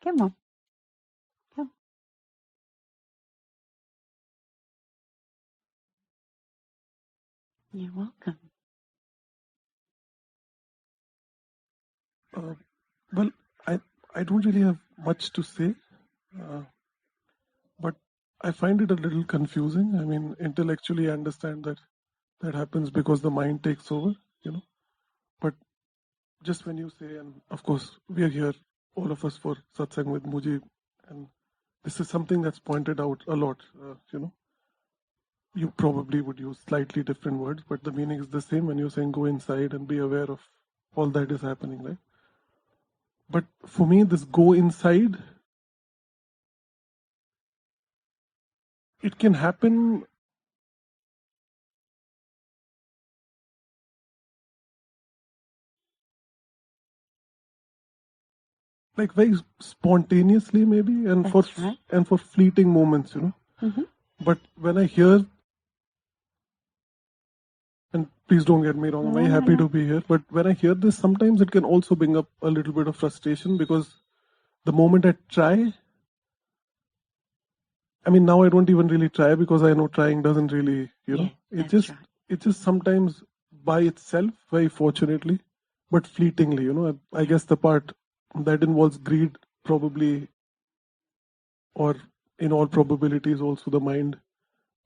Come on. Come. You're welcome. Well, I don't really have much to say, but I find it a little confusing. I mean, intellectually, I understand that happens because the mind takes over, But just when you say, and of course, we are here, all of us, for satsang with Mujib, and this is something that's pointed out a lot, You probably would use slightly different words, but the meaning is the same when you're saying go inside and be aware of all that is happening, right? But for me, this go inside, it can happen like very spontaneously, maybe, and That's right. for fleeting moments, Mm-hmm. But when I hear, and please don't get me wrong, I'm very happy to be here. But when I hear this, sometimes it can also bring up a little bit of frustration because the moment I try, I mean, now I don't even really try because I know trying doesn't really, it just sometimes by itself, very fortunately, but fleetingly, I guess the part that involves greed probably, or in all probability, is also the mind.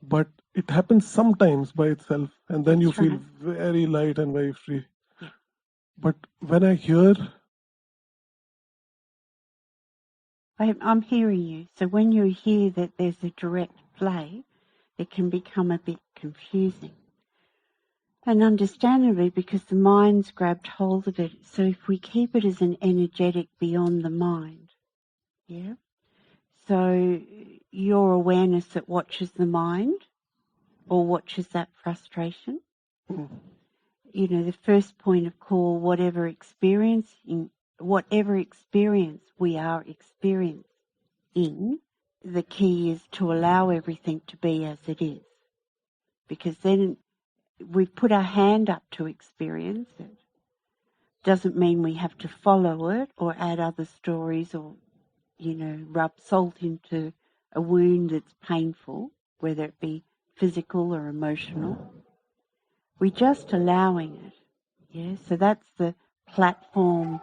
But it happens sometimes by itself, and then you feel very light and very free. Yeah. But when I hear, I'm hearing you. So when you hear that there's a direct play, it can become a bit confusing. And understandably, because the mind's grabbed hold of it. So if we keep it as an energetic beyond the mind, yeah? So your awareness that watches the mind or watches that frustration, the first point of call, whatever experience we are experiencing, the key is to allow everything to be as it is. Because then we put our hand up to experience it. Doesn't mean we have to follow it or add other stories or, rub salt into a wound that's painful, whether it be physical or emotional. We're just allowing it. Yeah, so that's the platform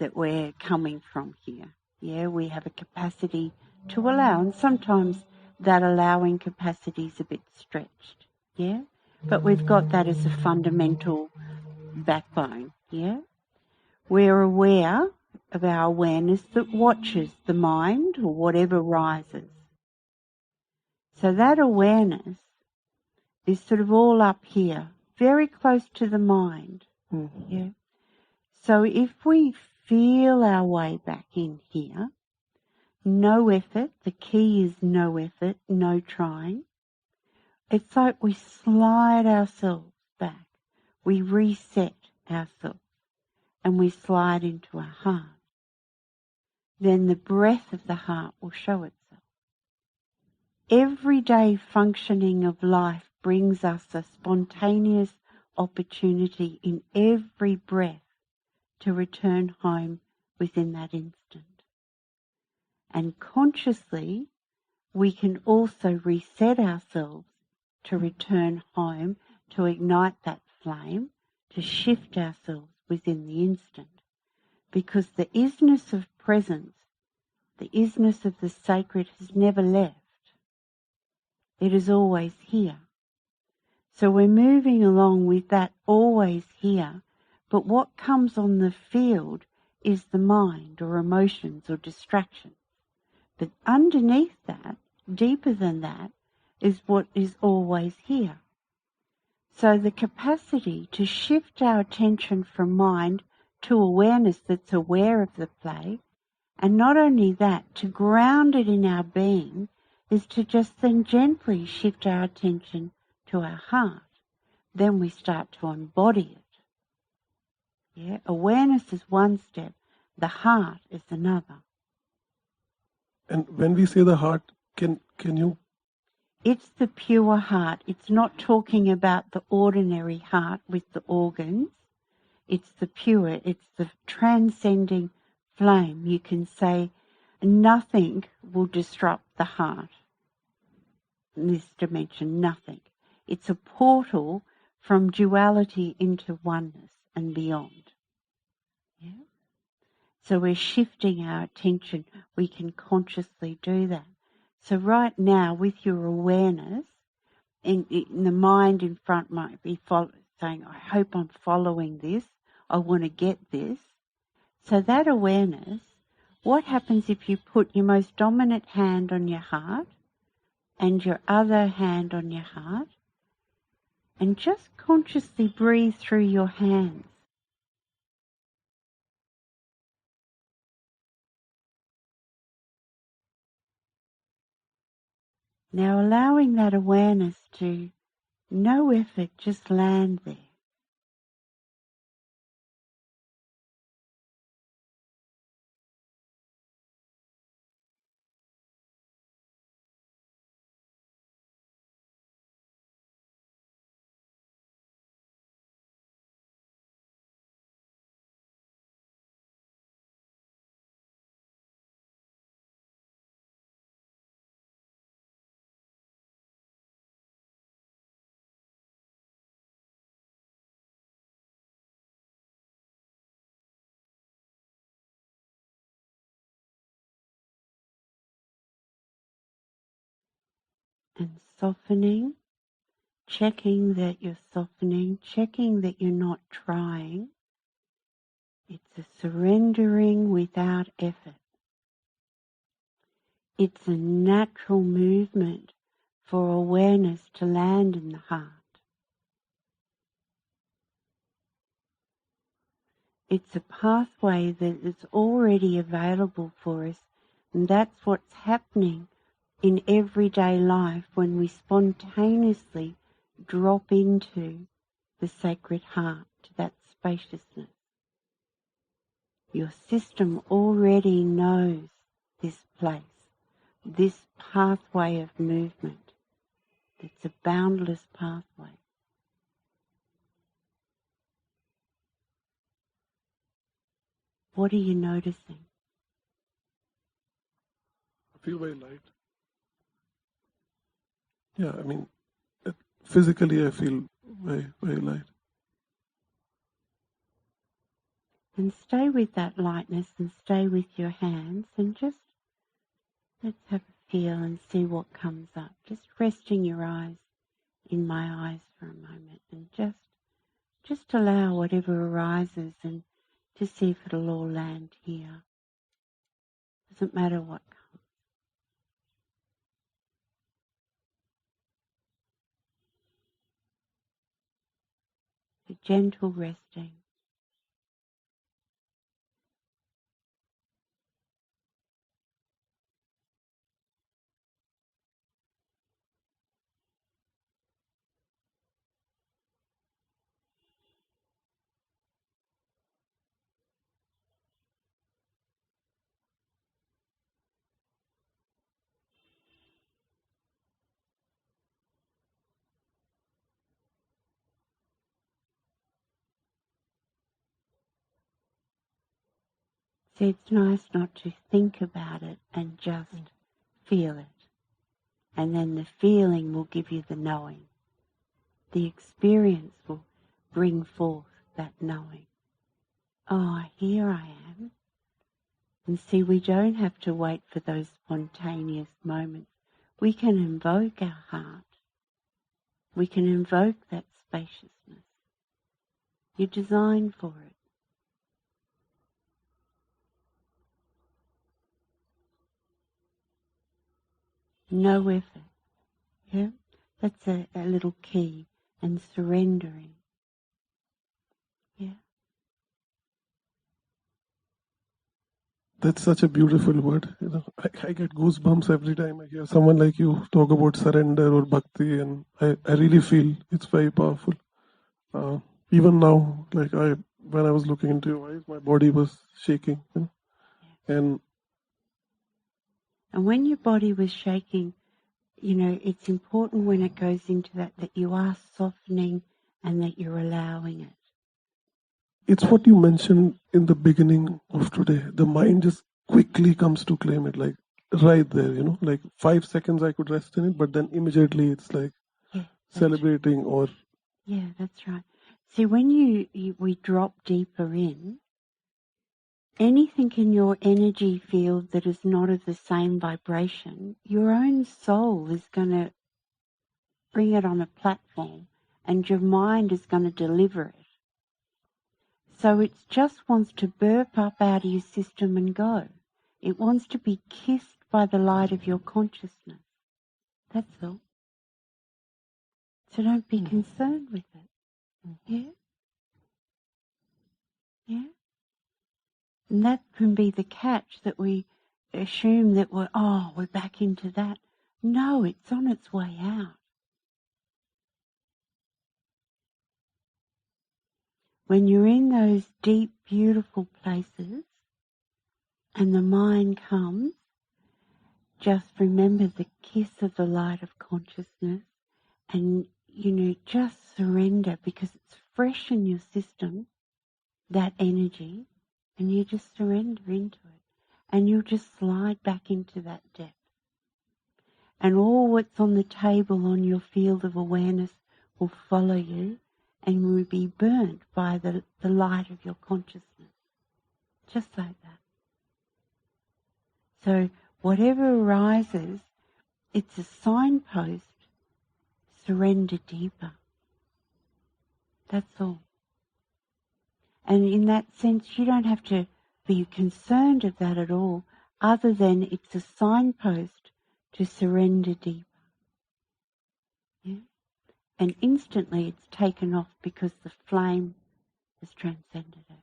that we're coming from here. Yeah, we have a capacity to allow, and sometimes that allowing capacity is a bit stretched. Yeah, but we've got that as a fundamental backbone. Yeah, we're aware of our awareness that watches the mind or whatever rises. So that awareness is sort of all up here, very close to the mind. Yeah. So if we feel our way back in here, no effort, the key is no effort, no trying. It's like we slide ourselves back. We reset ourselves and we slide into our heart. Then the breath of the heart will show itself. Everyday functioning of life brings us a spontaneous opportunity in every breath to return home within that instant. And consciously, we can also reset ourselves to return home, to ignite that flame, to shift ourselves within the instant. Because the isness of presence, the isness of the sacred has never left. It is always here. So we're moving along with that always here, but what comes on the field is the mind or emotions or distractions. But underneath that, deeper than that, is what is always here. So the capacity to shift our attention from mind to awareness that's aware of the play, and not only that, to ground it in our being, is to just then gently shift our attention to our heart. Then we start to embody it. Yeah? Awareness is one step, the heart is another. And when we say the heart, can you? It's the pure heart. It's not talking about the ordinary heart with the organs. It's the pure, it's the transcending flame. You can say nothing will disrupt the heart in this dimension, nothing. It's a portal from duality into oneness and beyond. Yeah? So we're shifting our attention. We can consciously do that. So right now, with your awareness, in the mind in front might be saying, I hope I'm following this. I want to get this. So that awareness, what happens if you put your most dominant hand on your heart and your other hand on your heart and just consciously breathe through your hands? Now allowing that awareness to, no effort, just land there. And softening, checking that you're softening, checking that you're not trying. It's a surrendering without effort. It's a natural movement for awareness to land in the heart. It's a pathway that is already available for us, and that's what's happening in everyday life when we spontaneously drop into the sacred heart, to that spaciousness. Your system already knows this place, this pathway of movement. It's a boundless pathway. What are you noticing? I feel very light. Yeah, I mean, physically I feel very, very light. And stay with that lightness and stay with your hands and just let's have a feel and see what comes up. Just resting your eyes in my eyes for a moment and just allow whatever arises and to see if it'll all land here. Doesn't matter what comes. A gentle resting. See, it's nice not to think about it and just feel it. And then the feeling will give you the knowing. The experience will bring forth that knowing. Oh, here I am. And see, we don't have to wait for those spontaneous moments. We can invoke our heart. We can invoke that spaciousness. You're designed for it. No effort. Yeah? That's a little key. And surrendering. Yeah. That's such a beautiful word. You know, I get goosebumps every time I hear someone like you talk about surrender or bhakti, and I really feel it's very powerful. Even now, like when I was looking into your eyes, my body was shaking. You know? Yes. And when your body was shaking, you know, it's important when it goes into that you are softening and that you're allowing it. it's what you mentioned in the beginning of today. The mind just quickly comes to claim it, like right there, like 5 seconds I could rest in it, but then immediately it's like celebrating right. or... Yeah, that's right. See, when we drop deeper in, anything in your energy field that is not of the same vibration, your own soul is going to bring it on a platform and your mind is going to deliver it. So it just wants to burp up out of your system and go. It wants to be kissed by the light of your consciousness. That's all. So don't be concerned with it. Yeah? Yeah? And that can be the catch, that we assume that we're back into that. No, it's on its way out. When you're in those deep, beautiful places and the mind comes, just remember the kiss of the light of consciousness and, just surrender, because it's fresh in your system, that energy, and you just surrender into it. And you'll just slide back into that depth. And all what's on the table on your field of awareness will follow you and will be burnt by the light of your consciousness. Just like that. So whatever arises, it's a signpost. Surrender deeper. That's all. And in that sense, you don't have to be concerned of that at all, other than it's a signpost to surrender deeper. Yeah? And instantly it's taken off because the flame has transcended it.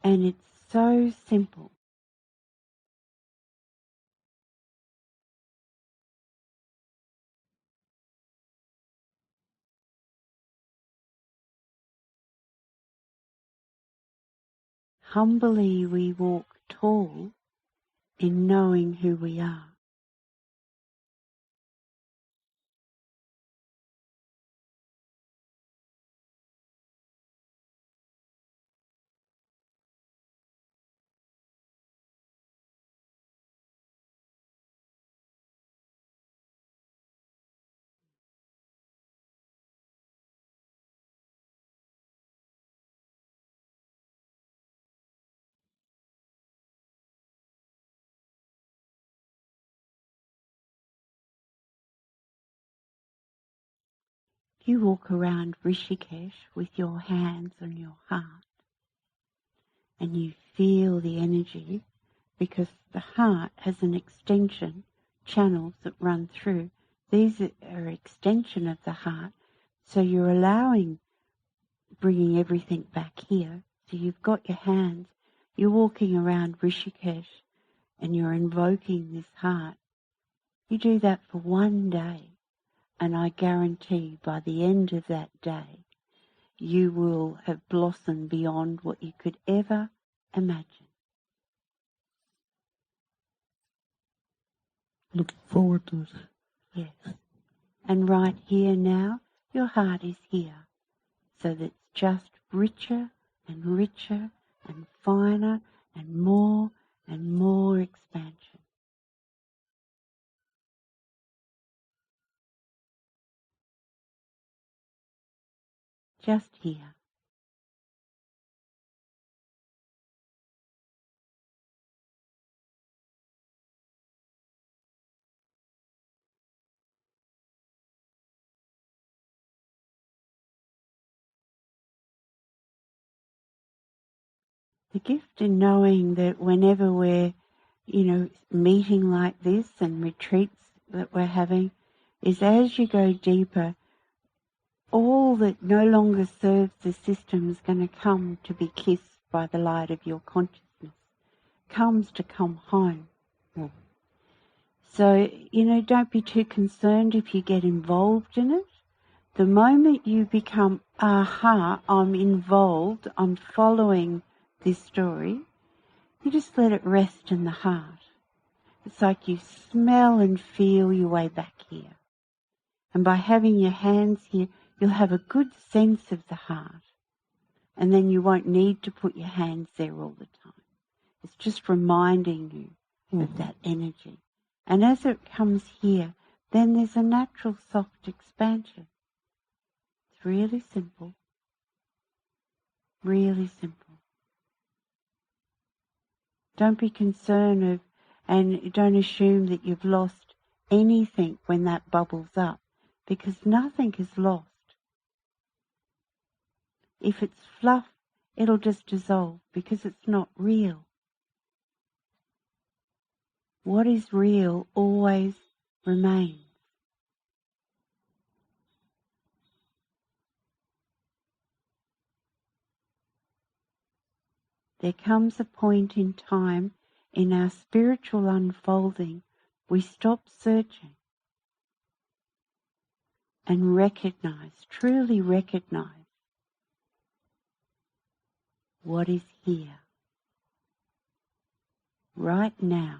And it's so simple. Humbly we walk tall in knowing who we are. If you walk around Rishikesh with your hands on your heart and you feel the energy, because the heart has an extension, channels that run through. These are extension of the heart. So you're allowing, bringing everything back here. So you've got your hands, you're walking around Rishikesh and you're invoking this heart. You do that for one day, and I guarantee by the end of that day, you will have blossomed beyond what you could ever imagine. Looking forward to it. Yes. And right here now, your heart is here. So that's just richer and richer and finer and more expansion. Just here. The gift in knowing that whenever we're, meeting like this and retreats that we're having, is as you go deeper, all that no longer serves the system is going to come to be kissed by the light of your consciousness, comes to come home. So, don't be too concerned if you get involved in it. The moment you become, I'm involved, I'm following this story, you just let it rest in the heart. It's like you smell and feel your way back here. And by having your hands here, you'll have a good sense of the heart, and then you won't need to put your hands there all the time. It's just reminding you of that energy. And as it comes here, then there's a natural soft expansion. It's really simple. Really simple. Don't be concerned of, and don't assume that you've lost anything when that bubbles up, because nothing is lost. If it's fluff, it'll just dissolve because it's not real. What is real always remains. There comes a point in time in our spiritual unfolding we stop searching and recognize, truly recognize what is here, right now.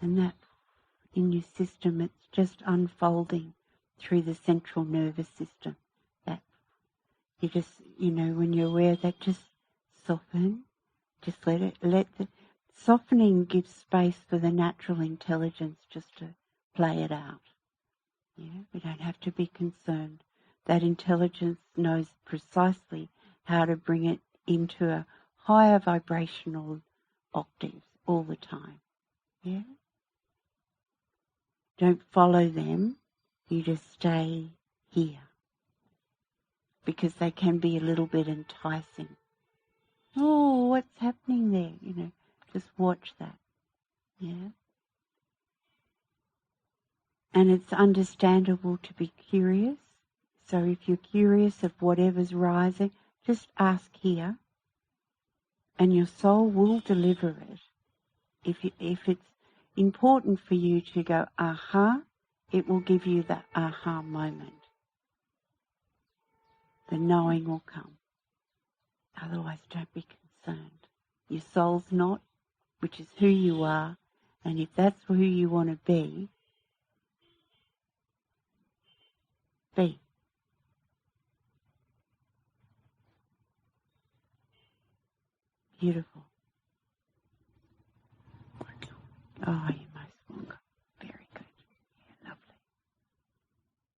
And that in your system, it's just unfolding through the central nervous system. That you just, when you're aware that, just soften, just let the softening gives space for the natural intelligence just to play it out. Yeah, we don't have to be concerned. That intelligence knows precisely how to bring it into a higher vibrational octaves all the time. Yeah? Don't follow them. You just stay here. Because they can be a little bit enticing. Oh, what's happening there? Just watch that. Yeah? And it's understandable to be curious. So if you're curious of whatever's rising, just ask here. And your soul will deliver it. If it's important for you to go, aha, it will give you the aha moment. The knowing will come. Otherwise, don't be concerned. Your soul's not, which is who you are, and if that's who you want to be. Beautiful.